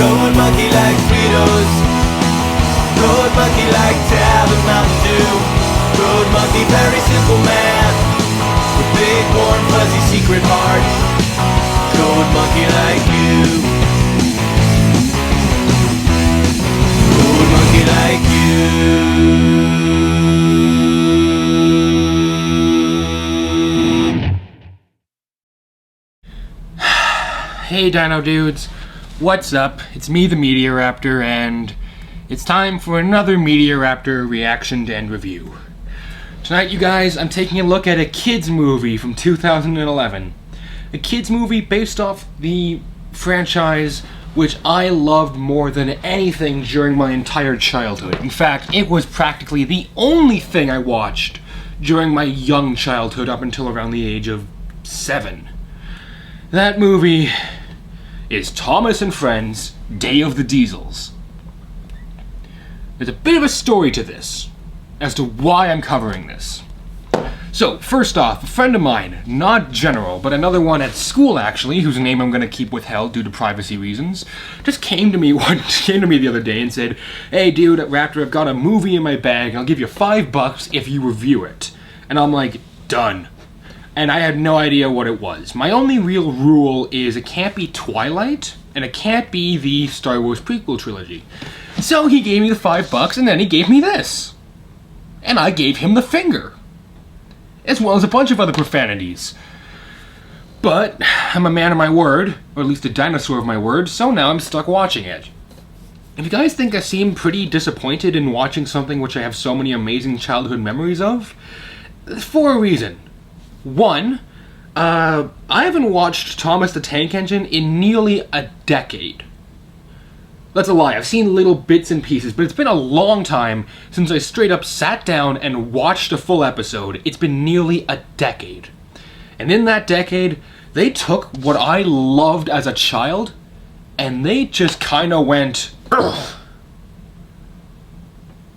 Goat monkey like Fritos. Goat monkey like Tab and Mountain Dew. Goat monkey, very simple man with big warm fuzzy secret heart. Goat monkey like you. Goat monkey like you. Hey Dino Dudes, what's up? It's me, the Meteoraptor, and it's time for another Meteoraptor reaction and review. Tonight, you guys, I'm taking a look at a kids movie from 2011. A kids movie based off the franchise which I loved more than anything during my entire childhood. In fact, it was practically the only thing I watched during my young childhood up until around the age of 7. That movie is Thomas and Friends, Day of the Diesels. There's a bit of a story to this, as to why I'm covering this. So, first off, a friend of mine, not General, but another one at school actually, whose name I'm going to keep withheld due to privacy reasons, just came to me the other day and said, "Hey dude, at Raptor, I've got a movie in my bag, and I'll give you $5 if you review it." And I'm like, done. And I had no idea what it was. My only real rule is it can't be Twilight, and it can't be the Star Wars prequel trilogy. So he gave me the $5, and then he gave me this. And I gave him the finger. As well as a bunch of other profanities. But I'm a man of my word, or at least a dinosaur of my word, so now I'm stuck watching it. If you guys think I seem pretty disappointed in watching something which I have so many amazing childhood memories of, for a reason. One, I haven't watched Thomas the Tank Engine in nearly a decade. That's a lie, I've seen little bits and pieces, but it's been a long time since I straight up sat down and watched a full episode. It's been nearly a decade. And in that decade, they took what I loved as a child, and they just kinda went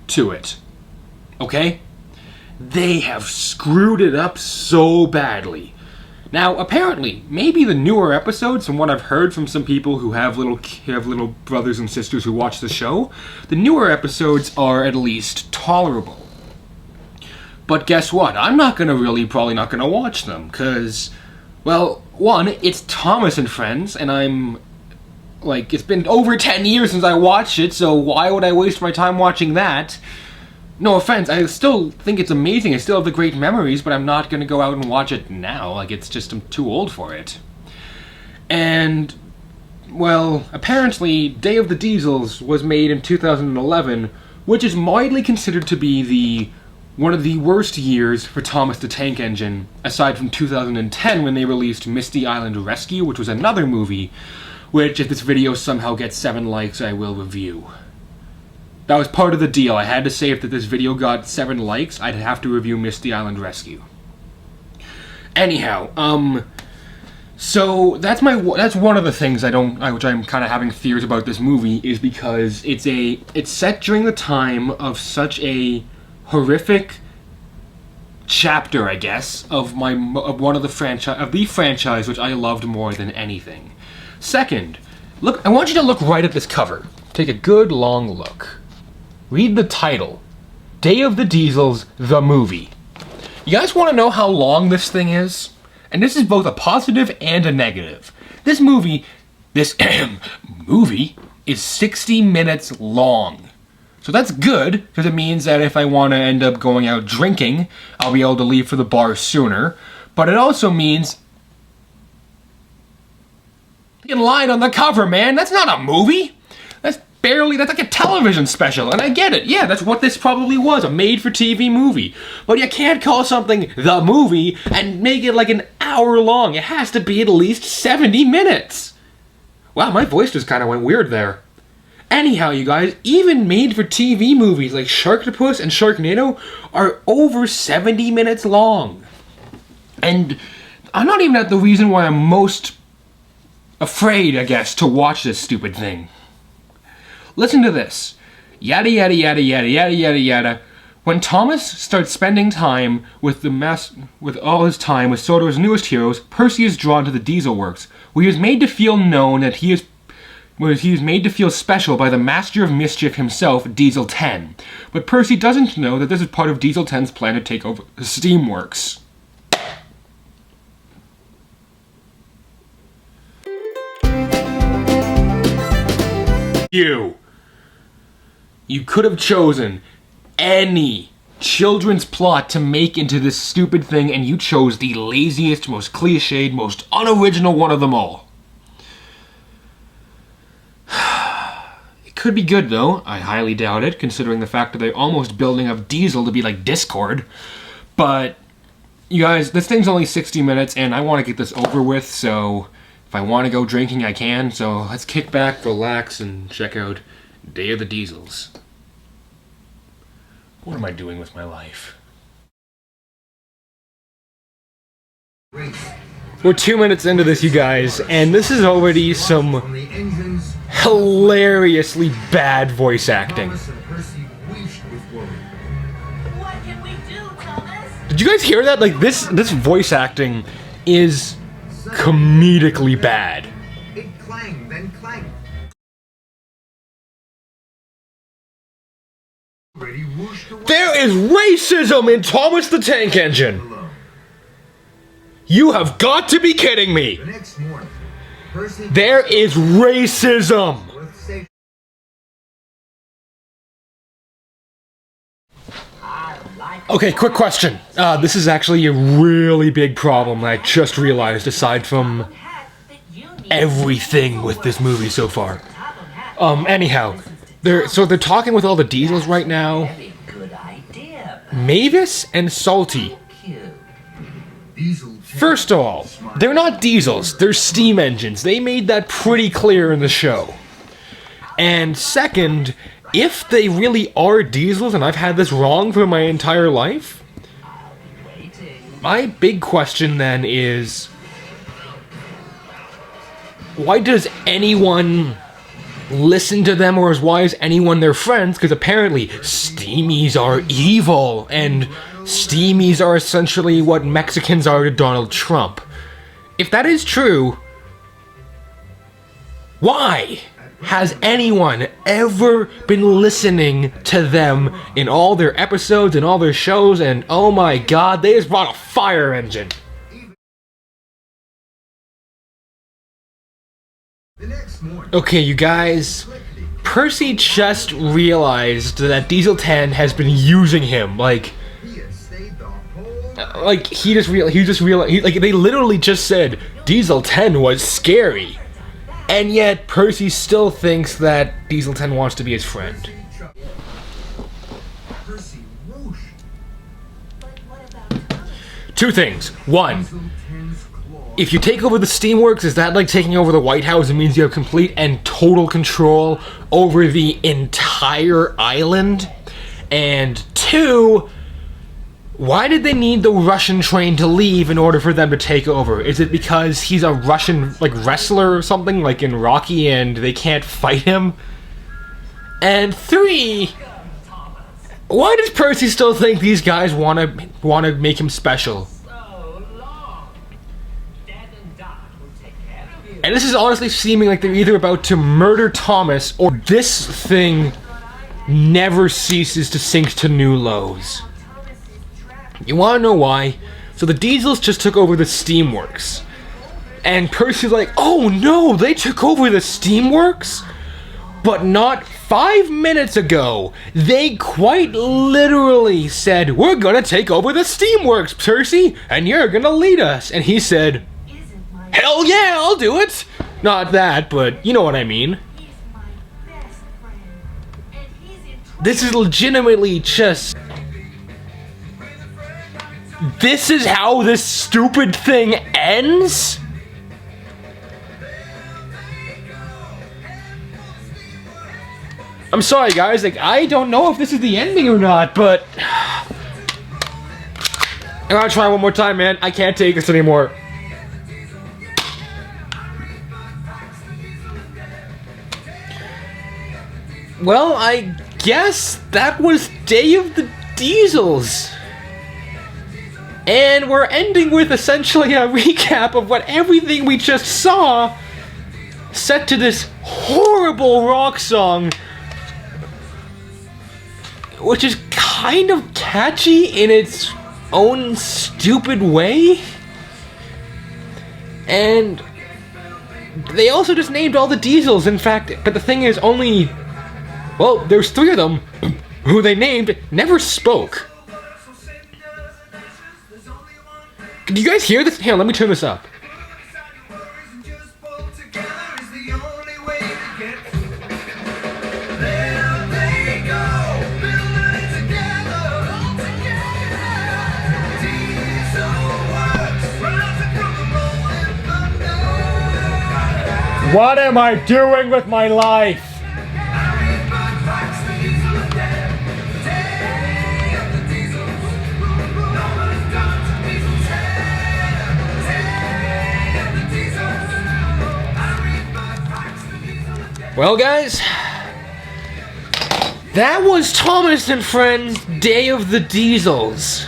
to it. Okay? They have screwed it up so badly. Now, apparently, maybe the newer episodes, from what I've heard from some people who have little brothers and sisters who watch the show, the newer episodes are at least tolerable. But guess what? I'm not probably not gonna watch them, cause, well, one, it's Thomas and Friends, and it's been over 10 years since I watched it, so why would I waste my time watching that? No offense, I still think it's amazing, I still have the great memories, but I'm not gonna go out and watch it now, it's just, I'm too old for it. And, well, apparently, Day of the Diesels was made in 2011, which is widely considered to be one of the worst years for Thomas the Tank Engine, aside from 2010 when they released Misty Island Rescue, which was another movie, which, if this video somehow gets 7 likes, I will review. That was part of the deal. I had to say if this video got 7 likes, I'd have to review Misty Island Rescue. Anyhow, so that's one of the things which I'm kind of having fears about this movie, is because it's set during the time of such a horrific chapter, I guess, of the franchise which I loved more than anything. Second, look, I want you to look right at this cover. Take a good long look. Read the title, Day of the Diesels, the movie. You guys want to know how long this thing is? And this is both a positive and a negative. This movie is 60 minutes long. So that's good, because it means that if I want to end up going out drinking, I'll be able to leave for the bar sooner. But it also means... You lied on the cover, man! That's not a movie! That's like a television special, and I get it. Yeah, that's what this probably was, a made-for-TV movie. But you can't call something the movie and make it like an hour long. It has to be at least 70 minutes. Wow, my voice just kind of went weird there. Anyhow, you guys, even made-for-TV movies like Sharktopus and Sharknado are over 70 minutes long. And I'm not even at the reason why I'm most afraid, I guess, to watch this stupid thing. Listen to this. Yada yada yada yada yada yada yada. When Thomas starts spending time with all his time with Sodor's newest heroes, Percy is drawn to the Diesel Works, where he is made to feel known that he is was he was made to feel special by the master of mischief himself, Diesel 10. But Percy doesn't know that this is part of Diesel 10's plan to take over the Steamworks. You could have chosen any children's plot to make into this stupid thing, and you chose the laziest, most cliched, most unoriginal one of them all. It could be good, though. I highly doubt it, considering the fact that they're almost building up Diesel to be like Discord. But, you guys, this thing's only 60 minutes, and I want to get this over with, so if I want to go drinking, I can. So let's kick back, relax, and check out Day of the Diesels. What am I doing with my life? We're 2 minutes into this, you guys, and this is already some hilariously bad voice acting. What can we do, Thomas? Did you guys hear that? Like, this voice acting is comedically bad. It clanged, then clanged. There is racism in Thomas the Tank Engine! You have got to be kidding me! The next morning, Percy There is racism! Okay, quick question. This is actually a really big problem I just realized, aside from everything with this movie so far. Anyhow, they're talking with all the Diesels right now. Mavis and Salty. First of all, they're not Diesels, they're steam engines. They made that pretty clear in the show. And second, if they really are Diesels and I've had this wrong for my entire life, my big question then is, why does anyone listen to them, or why is anyone their friends? Because apparently steamies are evil, and steamies are essentially what Mexicans are to Donald Trump. If that is true, why has anyone ever been listening to them in all their episodes and all their shows? And oh my god, they just brought a fire engine. Okay, you guys, Percy just realized that Diesel 10 has been using him, like he just realized, like, they literally just said Diesel 10 was scary, and yet Percy still thinks that Diesel 10 wants to be his friend. Two things. One, if you take over the Steamworks, is that like taking over the White House? It means you have complete and total control over the entire island. And two, why did they need the Russian train to leave in order for them to take over? Is it because he's a Russian, like, wrestler or something, like in Rocky, and they can't fight him? And three, why does Percy still think these guys want to make him special? And this is honestly seeming like they're either about to murder Thomas, or this thing never ceases to sink to new lows. You wanna know why? So the Diesels just took over the Steamworks. And Percy's like, oh no, they took over the Steamworks? But not 5 minutes ago, they quite literally said, we're gonna take over the Steamworks, Percy, and you're gonna lead us. And he said, hell yeah, I'll do it! Not that, but you know what I mean. This is legitimately just... This is how this stupid thing ends? I'm sorry, guys, like, I don't know if this is the ending or not, but... I'm gonna try one more time, man. I can't take this anymore. Well, I guess that was Day of the Diesels. And we're ending with essentially a recap of what everything we just saw set to this horrible rock song, which is kind of catchy in its own stupid way. And they also just named all the Diesels, in fact, but the thing is there's 3 of them who they named never spoke. Do you guys hear this? Here, let me turn this up. What am I doing with my life? Well, guys, that was Thomas and Friends' Day of the Diesels.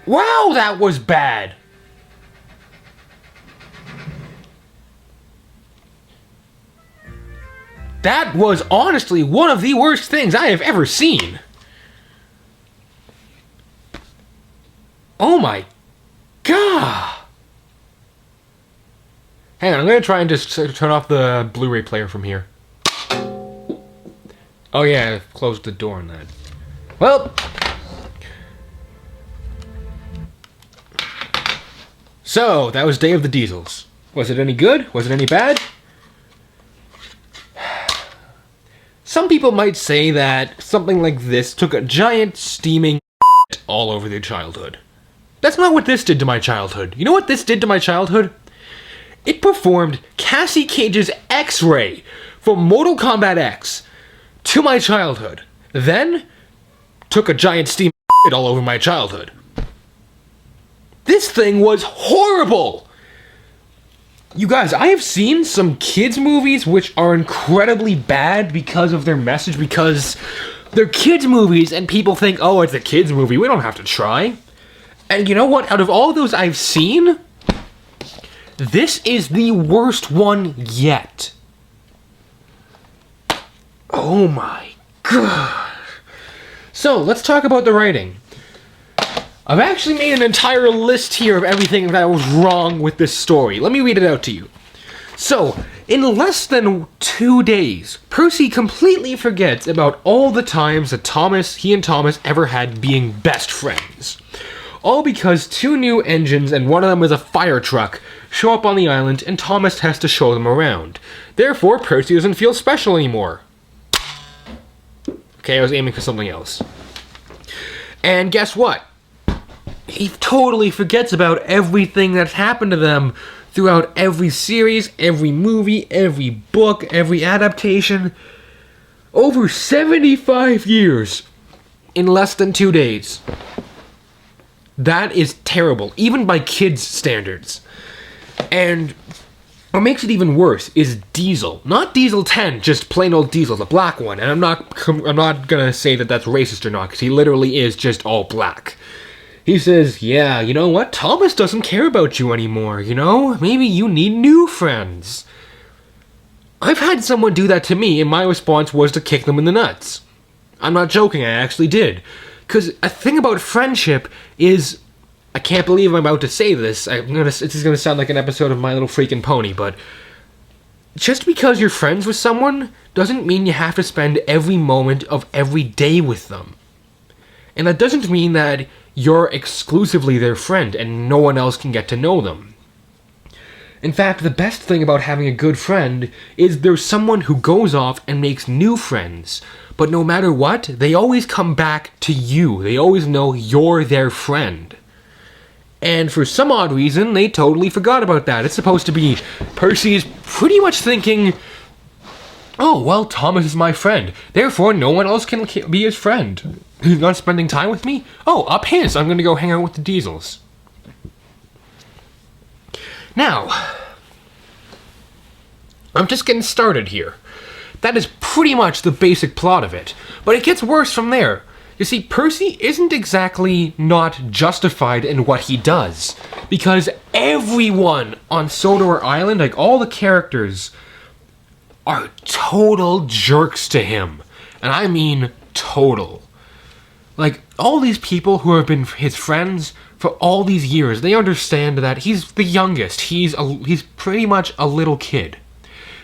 Wow, that was bad. That was honestly one of the worst things I have ever seen. Oh my god. Hang on, I'm gonna try and just turn off the Blu-ray player from here. Oh yeah, I closed the door on that. Well. So, that was Day of the Diesels. Was it any good? Was it any bad? Some people might say that something like this took a giant steaming all over their childhood. That's not what this did to my childhood. You know what this did to my childhood? It performed Cassie Cage's X-Ray from Mortal Kombat X to my childhood. Then, took a giant steam all over my childhood. This thing was horrible! You guys, I have seen some kids' movies which are incredibly bad because of their message, because they're kids' movies and people think, oh, it's a kids' movie, we don't have to try. And you know what? Out of all those I've seen, this is the worst one yet. Oh my god. So, let's talk about the writing. I've actually made an entire list here of everything that was wrong with this story. Let me read it out to you. So, in less than 2 days, Percy completely forgets about all the times that he and Thomas ever had being best friends. All because 2 new engines, and one of them is a fire truck, show up on the island and Thomas has to show them around. Therefore, Percy doesn't feel special anymore. Okay, I was aiming for something else. And guess what? He totally forgets about everything that's happened to them throughout every series, every movie, every book, every adaptation. Over 75 years in less than 2 days. That is terrible, even by kids' standards. And what makes it even worse is Diesel. Not Diesel 10, just plain old Diesel, the black one. And I'm not gonna say that that's racist or not, because he literally is just all black. He says, yeah, you know what? Thomas doesn't care about you anymore, you know? Maybe you need new friends. I've had someone do that to me, and my response was to kick them in the nuts. I'm not joking, I actually did. Because a thing about friendship is... I can't believe I'm about to say this. This is going to sound like an episode of My Little Freaking Pony, but... just because you're friends with someone doesn't mean you have to spend every moment of every day with them. And that doesn't mean that you're exclusively their friend and no one else can get to know them. In fact, the best thing about having a good friend is there's someone who goes off and makes new friends. But no matter what, they always come back to you. They always know you're their friend. And for some odd reason, they totally forgot about that. It's supposed to be Percy's pretty much thinking, oh, well, Thomas is my friend. Therefore, no one else can be his friend. He's not spending time with me? Oh, up his. I'm going to go hang out with the Diesels. Now, I'm just getting started here. That is pretty much the basic plot of it. But it gets worse from there. You see, Percy isn't exactly not justified in what he does. because everyone on Sodor Island, like all the characters, are total jerks to him. And I mean total. Like, all these people who have been his friends for all these years, they understand that he's the youngest. He's pretty much a little kid.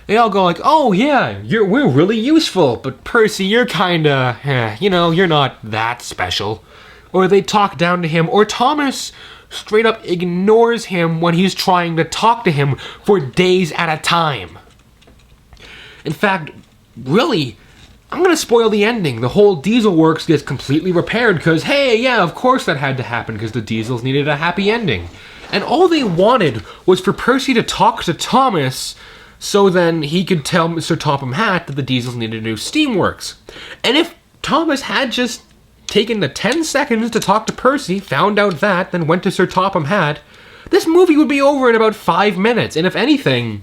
They all go like, oh yeah, we're really useful, but Percy, you're kinda, you're not that special. Or they talk down to him, or Thomas straight up ignores him when he's trying to talk to him for days at a time. In fact, really, I'm gonna spoil the ending. The whole Diesel Works gets completely repaired because, hey, yeah, of course that had to happen because the Diesels needed a happy ending. And all they wanted was for Percy to talk to Thomas so then he could tell Mr. Topham Hatt that the Diesels needed a new Steamworks. And if Thomas had just taken the 10 seconds to talk to Percy, found out that, then went to Sir Topham Hatt, this movie would be over in about 5 minutes. And if anything,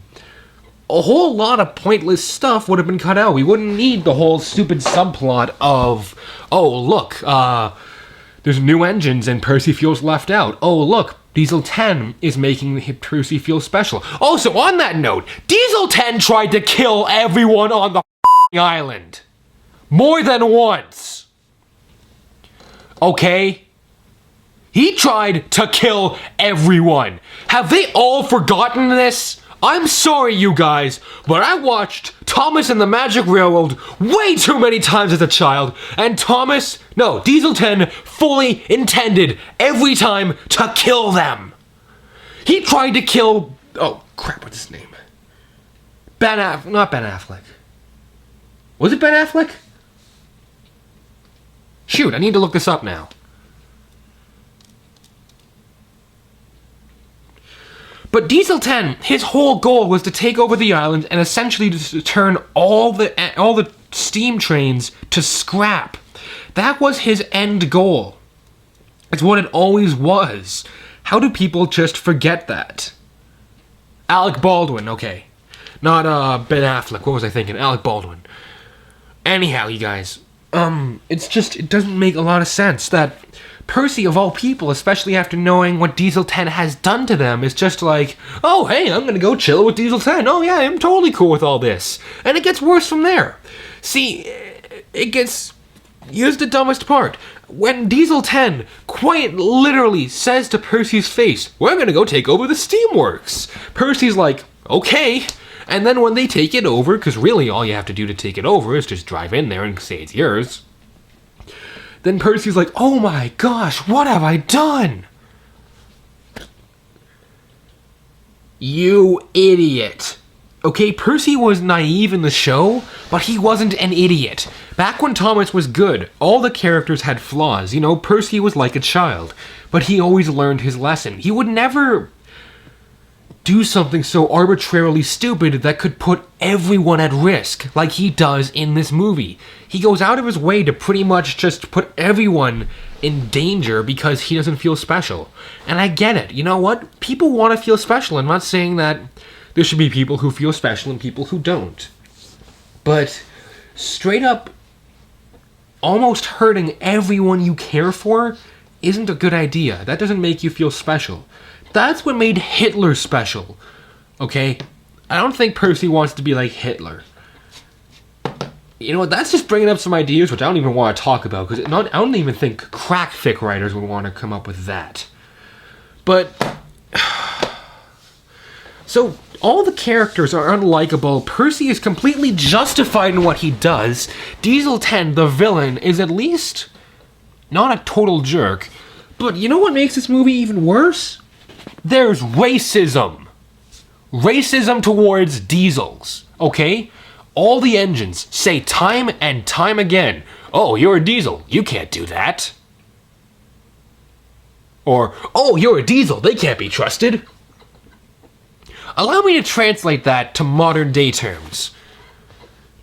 a whole lot of pointless stuff would have been cut out. We wouldn't need the whole stupid subplot of, oh, look, there's new engines and Percy feels left out. Oh, look, Diesel 10 is making Percy feel special. Also, on that note, Diesel 10 tried to kill everyone on the island. More than once. Okay? He tried to kill everyone. Have they all forgotten this? I'm sorry, you guys, but I watched Thomas and the Magic Railroad way too many times as a child, and Diesel 10 fully intended every time to kill them. He tried to kill, oh crap, what's his name? Not Ben Affleck. Was it Ben Affleck? Shoot, I need to look this up now. But Diesel 10, his whole goal was to take over the island and essentially to turn all the steam trains to scrap. That was his end goal. It's what it always was. How do people just forget that? Alec Baldwin, okay. Not Ben Affleck, what was I thinking? Alec Baldwin. Anyhow, you guys, it doesn't make a lot of sense that Percy, of all people, especially after knowing what Diesel 10 has done to them, is just like, oh, hey, I'm gonna go chill with Diesel 10. Oh, yeah, I'm totally cool with all this. And it gets worse from there. See, here's the dumbest part. When Diesel 10 quite literally says to Percy's face, we're gonna go take over the Steamworks. Percy's like, okay. And then when they take it over, because really all you have to do to take it over is just drive in there and say it's yours. Then Percy's like, oh my gosh, what have I done? You idiot. Okay, Percy was naive in the show, but he wasn't an idiot. Back when Thomas was good, all the characters had flaws. Percy was like a child, but he always learned his lesson. He would never do something so arbitrarily stupid that could put everyone at risk, like he does in this movie. He goes out of his way to pretty much just put everyone in danger because he doesn't feel special. And I get it. You know what? People want to feel special. I'm not saying that there should be people who feel special and people who don't. But straight up almost hurting everyone you care for isn't a good idea. That doesn't make you feel special. That's what made Hitler special, okay? I don't think Percy wants to be like Hitler. You know what, that's just bringing up some ideas which I don't even want to talk about, because I don't even think crack fic writers would want to come up with that. But, so, all the characters are unlikable. Percy is completely justified in what he does. Diesel 10, the villain, is at least not a total jerk. But you know what makes this movie even worse? There's racism. Racism towards diesels, okay? All the engines say time and time again, oh, you're a diesel, you can't do that. Or, oh, you're a diesel, they can't be trusted. Allow me to translate that to modern day terms.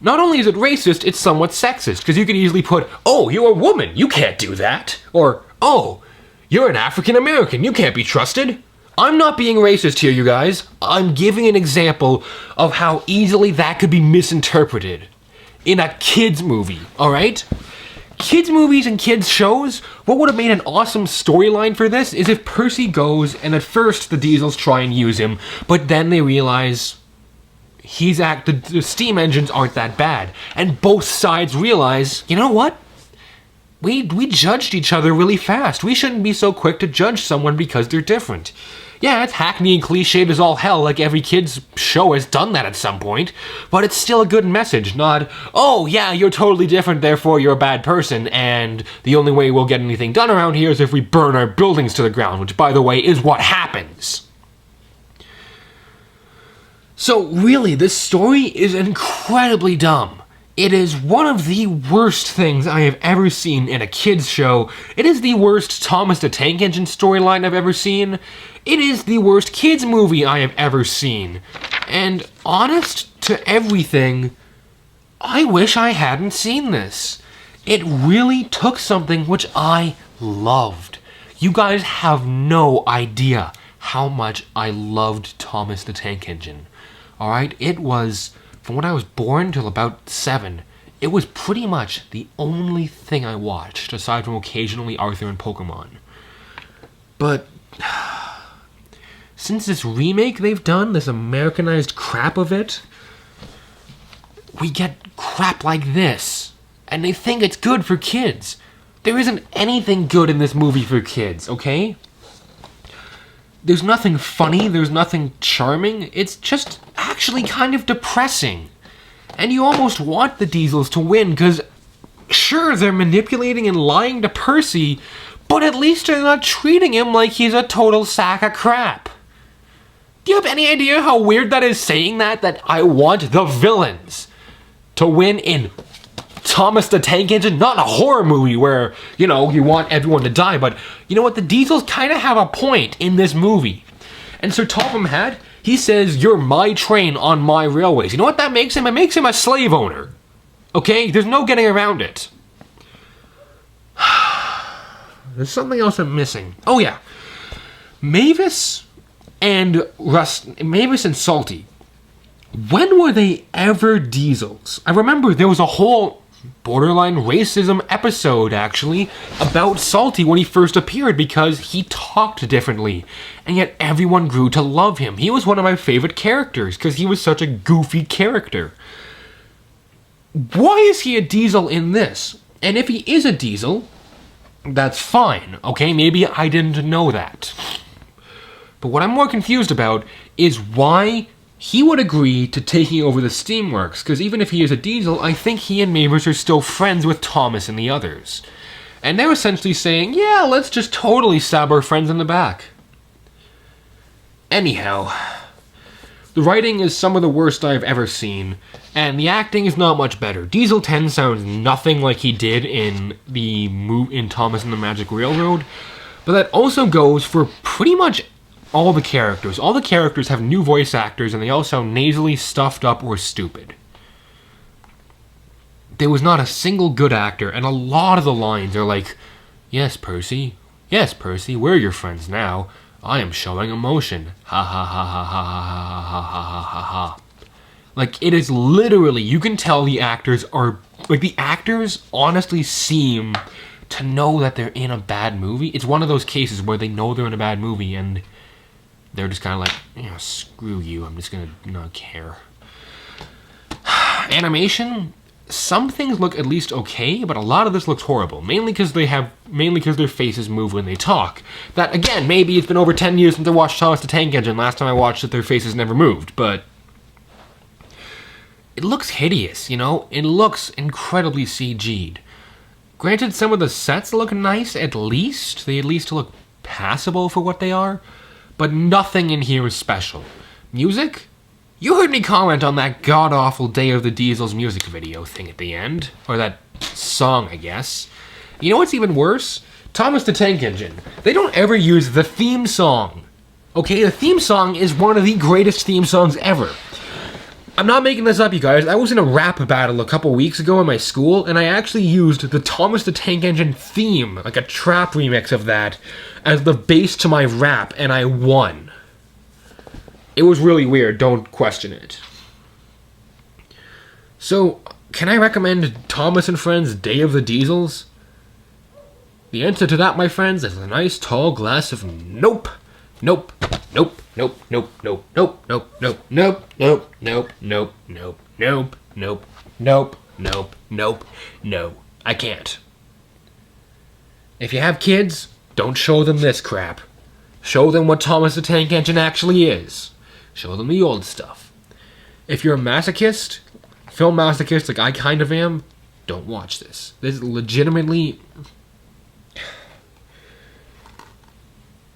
Not only is it racist, it's somewhat sexist, because you could easily put, oh, you're a woman, you can't do that. Or, oh, you're an African American, you can't be trusted. I'm not being racist here, you guys. I'm giving an example of how easily that could be misinterpreted in a kid's movie, alright? kids movies and kids shows, what would have made an awesome storyline for this is if Percy goes and at first the Diesels try and use him, but then they realize the steam engines aren't that bad, and both sides realize, you know what? We judged each other really fast. We shouldn't be so quick to judge someone because they're different. Yeah, it's hackneyed and cliched as all hell, like every kid's show has done that at some point, but it's still a good message, not, oh yeah, you're totally different, therefore you're a bad person, and the only way we'll get anything done around here is if we burn our buildings to the ground, which, by the way, is what happens. So really, this story is incredibly dumb. It is one of the worst things I have ever seen in a kids show. It is the worst Thomas the Tank Engine storyline I've ever seen. It is the worst kids movie I have ever seen. And honest to everything, I wish I hadn't seen this. It really took something which I loved. You guys have no idea how much I loved Thomas the Tank Engine. Alright, it was, from when I was born till about 7, it was pretty much the only thing I watched, aside from occasionally Arthur and Pokemon. But since this remake they've done, this Americanized crap of it, we get crap like this. And they think it's good for kids. There isn't anything good in this movie for kids, okay? There's nothing funny, there's nothing charming, it's just actually kind of depressing. And you almost want the Diesels to win, because sure, they're manipulating and lying to Percy, but at least they're not treating him like he's a total sack of crap. Do you have any idea how weird that is, saying that I want the villains to win in Thomas the Tank Engine? Not in a horror movie where, you want everyone to die, but you know what? The Diesels kind of have a point in this movie. And Sir Topham Hatt, he says, you're my train on my railways. You know what that makes him? It makes him a slave owner. Okay? There's no getting around it. There's something else I'm missing. Oh yeah. Mavis and Salty. When were they ever Diesels? I remember there was a whole borderline racism episode, actually, about Salty when he first appeared because he talked differently, and yet everyone grew to love him. He was one of my favorite characters because he was such a goofy character. Why is he a Diesel in this? And if he is a Diesel, that's fine, okay? Maybe I didn't know that. But what I'm more confused about is why he would agree to taking over the Steamworks, because even if he is a Diesel, I think he and Mavis are still friends with Thomas and the others. And they're essentially saying, yeah, let's just totally stab our friends in the back. Anyhow, the writing is some of the worst I've ever seen, and the acting is not much better. Diesel 10 sounds nothing like he did in Thomas and the Magic Railroad, but that also goes for pretty much all the characters. All the characters have new voice actors, and they all sound nasally, stuffed up, or stupid. There was not a single good actor, and a lot of the lines are like, yes, Percy, we're your friends now. I am showing emotion. Ha ha ha ha ha ha ha ha ha ha ha. Like, it is literally, you can tell the actors honestly seem to know that they're in a bad movie. It's one of those cases where they know they're in a bad movie, and they're just kind of like, screw you, I'm just gonna not care. Animation, some things look at least okay, but a lot of this looks horrible. Mainly because their faces move when they talk. That, again, maybe it's been over 10 years since I watched Thomas the Tank Engine. Last time I watched it, their faces never moved, but it looks hideous, It looks incredibly CG'd. Granted, some of the sets look nice, at least. They at least look passable for what they are. But nothing in here is special. Music? You heard me comment on that god-awful Day of the Diesels music video thing at the end. Or that song, I guess. You know what's even worse? Thomas the Tank Engine. They don't ever use the theme song. Okay, the theme song is one of the greatest theme songs ever. I'm not making this up, you guys. I was in a rap battle a couple weeks ago in my school, and I actually used the Thomas the Tank Engine theme, like a trap remix of that, as the bass to my rap, and I won. It was really weird, don't question it. So, can I recommend Thomas and Friends' Day of the Diesels? The answer to that, my friends, is a nice tall glass of nope. Nope. Nope. Nope. Nope. Nope. Nope. Nope. Nope. Nope. Nope. Nope. Nope. Nope. Nope. Nope. Nope. Nope. Nope. No. I can't. If you have kids, don't show them this crap. Show them what Thomas the Tank Engine actually is. Show them the old stuff. If you're a masochist, film masochist like I kind of am, don't watch this. This is legitimately...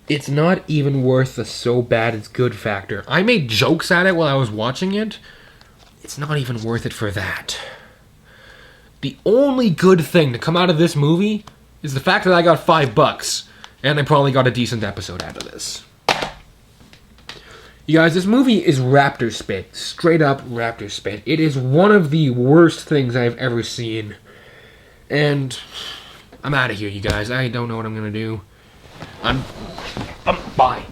It's not even worth the so bad it's good factor. I made jokes at it while I was watching it. It's not even worth it for that. The only good thing to come out of this movie is the fact that I got $5, and I probably got a decent episode out of this. You guys, this movie is raptor spit. Straight up raptor spit. It is one of the worst things I've ever seen. And I'm out of here, you guys. I don't know what I'm gonna do. Bye.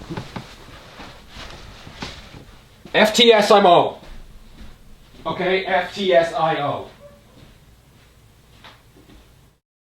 FTSIMO. Okay, FTSIO.